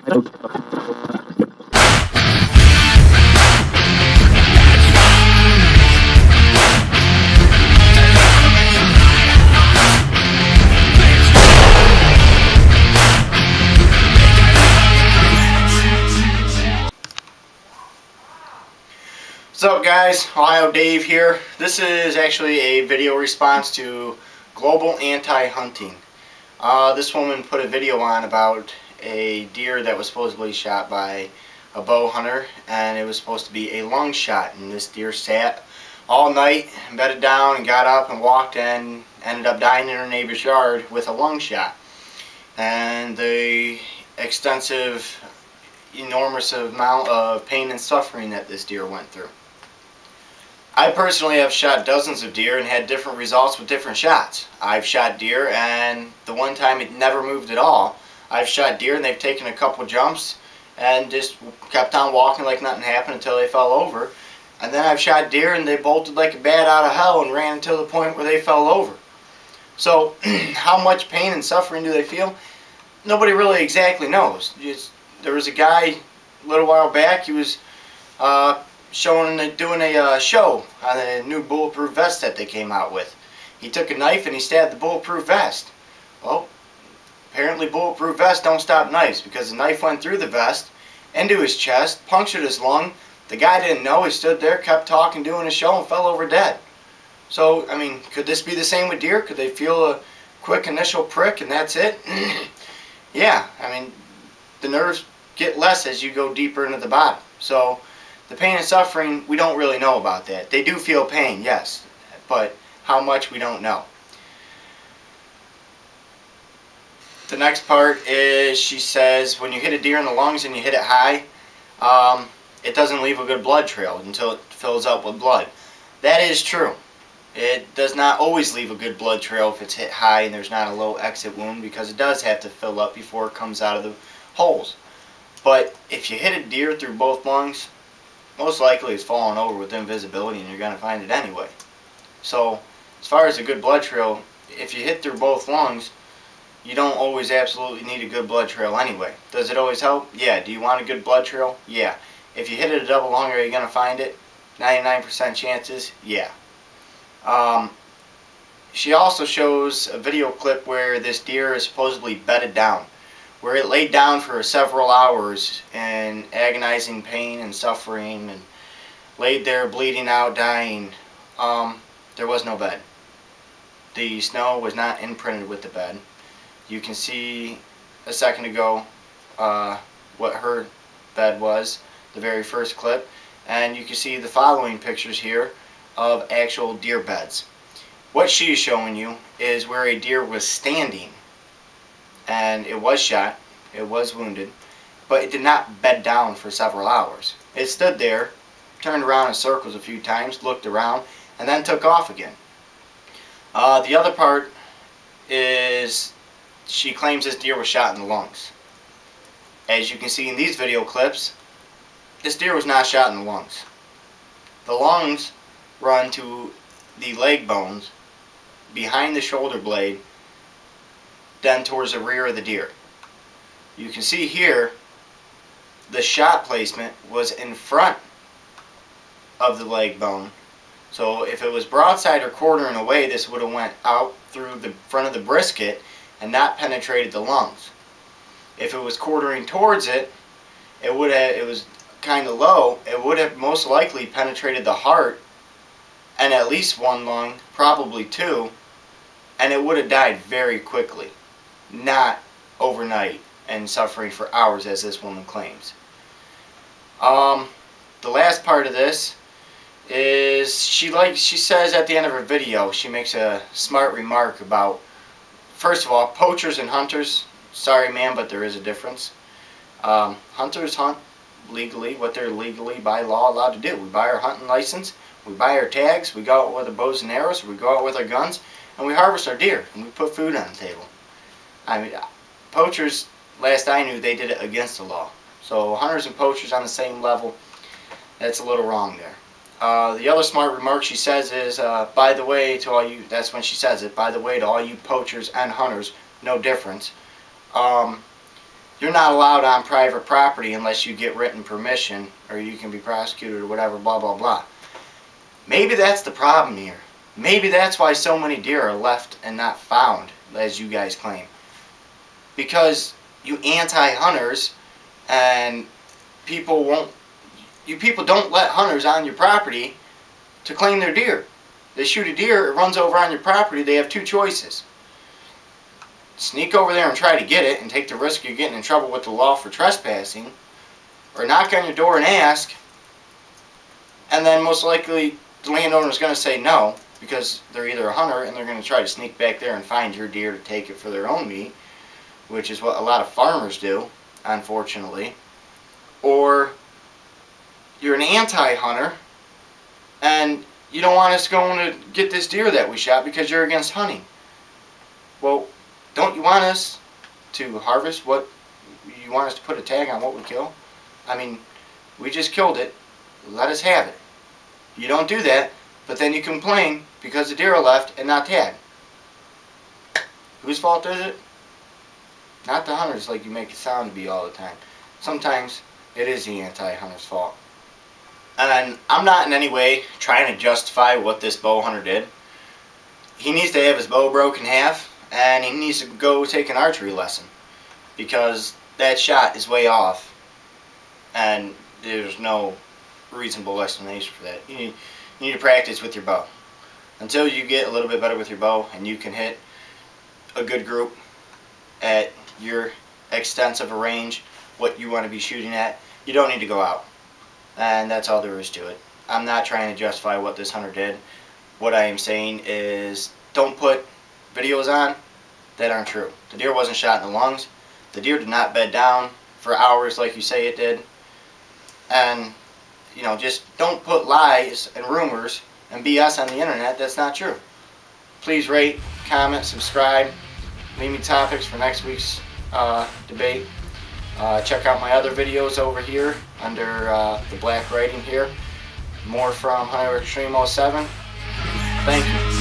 What's up, guys? Ohio Dave here. This is actually a video response to GlobalAntiHunting. This woman put a video on about a deer that was supposedly shot by a bow hunter, and it was supposed to be a lung shot, and this deer sat all night, bedded down, and got up and walked and ended up dying in her neighbor's yard with a lung shot. And the extensive, enormous amount of pain and suffering that this deer went through. I personally have shot dozens of deer and had different results with different shots. I've shot deer and the one time it never moved at all. I've shot deer and they've taken a couple jumps and just kept on walking like nothing happened until they fell over. And then I've shot deer and they bolted like a bat out of hell and ran until the point where they fell over. So how much pain and suffering do they feel? Nobody really exactly knows. There was a guy a little while back, he was doing a show on a new bulletproof vest that they came out with. He took a knife and he stabbed the bulletproof vest. Well, apparently bulletproof vests don't stop knives, because the knife went through the vest into his chest, punctured his lung. The guy didn't know. He stood there, kept talking, doing a show, and fell over dead. So, I mean, could this be the same with deer? Could they feel a quick initial prick and that's it? Yeah, I mean, the nerves get less as you go deeper into the body. So the pain and suffering, we don't really know about that. They do feel pain, yes, but how much, we don't know. The next part is, she says, when you hit a deer in the lungs and you hit it high, it doesn't leave a good blood trail until it fills up with blood. That is true. It does not always leave a good blood trail if it's hit high and there's not a low exit wound, because it does have to fill up before it comes out of the holes. But if you hit a deer through both lungs, most likely it's falling over with invisibility and you're going to find it anyway. So as far as a good blood trail, if you hit through both lungs, you don't always absolutely need a good blood trail anyway. Does it always help? Yeah. Do you want a good blood trail? Yeah. If you hit it a double lung, are you going to find it? 99% chances? Yeah. She also shows a video clip where this deer is supposedly bedded down, where it laid down for several hours in agonizing pain and suffering and laid there bleeding out, dying. There was no bed. The snow was not imprinted with the bed. You can see a second ago what her bed was, the very first clip, and you can see the following pictures here of actual deer beds. What she's showing you is where a deer was standing, and it was shot, it was wounded, but it did not bed down for several hours. It stood there, turned around in circles a few times, looked around, and then took off again. The other part is, she claims this deer was shot in the lungs. As you can see in these video clips, this deer was not shot in the lungs. The lungs run to the leg bones, behind the shoulder blade, then towards the rear of the deer. You can see here the shot placement was in front of the leg bone. So if it was broadside or quartering away, this would have went out through the front of the brisket and not penetrated the lungs. If it was quartering towards it, it was kind of low, it would have most likely penetrated the heart and at least one lung, probably two, and it would have died very quickly, not overnight and suffering for hours as this woman claims. The last part of this is, she says at the end of her video, she makes a smart remark about, first of all, poachers and hunters. Sorry ma'am, but there is a difference. Hunters hunt legally what they're legally by law allowed to do. We buy our hunting license, we buy our tags, we go out with our bows and arrows, we go out with our guns, and we harvest our deer, and we put food on the table. I mean, poachers, last I knew, they did it against the law. So hunters and poachers on the same level, that's a little wrong there. The other smart remark she says is, by the way to all you, that's when she says it, by the way to all you poachers and hunters, no difference. you're not allowed on private property unless you get written permission, or you can be prosecuted or whatever, blah blah blah. Maybe that's the problem here. Maybe that's why so many deer are left and not found, as you guys claim. Because you anti-hunters and you people don't let hunters on your property to claim their deer. They shoot a deer, it runs over on your property, they have two choices. Sneak over there and try to get it and take the risk of getting in trouble with the law for trespassing, or knock on your door and ask, and then most likely the landowner is going to say no, because they're either a hunter and they're going to try to sneak back there and find your deer to take it for their own meat, which is what a lot of farmers do, unfortunately. Or you're an anti-hunter and you don't want us going to get this deer that we shot because you're against hunting. Well, don't you want us to harvest what you want us to put a tag on what we kill? I mean, we just killed it. Let us have it. You don't do that, but then you complain because the deer are left and not tagged. Whose fault is it? Not the hunters like you make it sound to be all the time. Sometimes it is the anti-hunter's fault. And I'm not in any way trying to justify what this bow hunter did. He needs to have his bow broken in half, and he needs to go take an archery lesson, because that shot is way off and there's no reasonable explanation for that. You need to practice with your bow until you get a little bit better with your bow and you can hit a good group at your extensive range, what you want to be shooting at. You don't need to go out, and that's all there is to it. I'm not trying to justify what this hunter did. What I am saying is, don't put videos on that aren't true. The deer wasn't shot in the lungs. The deer did not bed down for hours like you say it did. And, you know, just don't put lies and rumors and BS on the internet that's not true. Please rate, comment, subscribe. Leave me topics for next week's debate. Check out my other videos over here under the black writing here. More from Hunter Extreme 07. Thank you.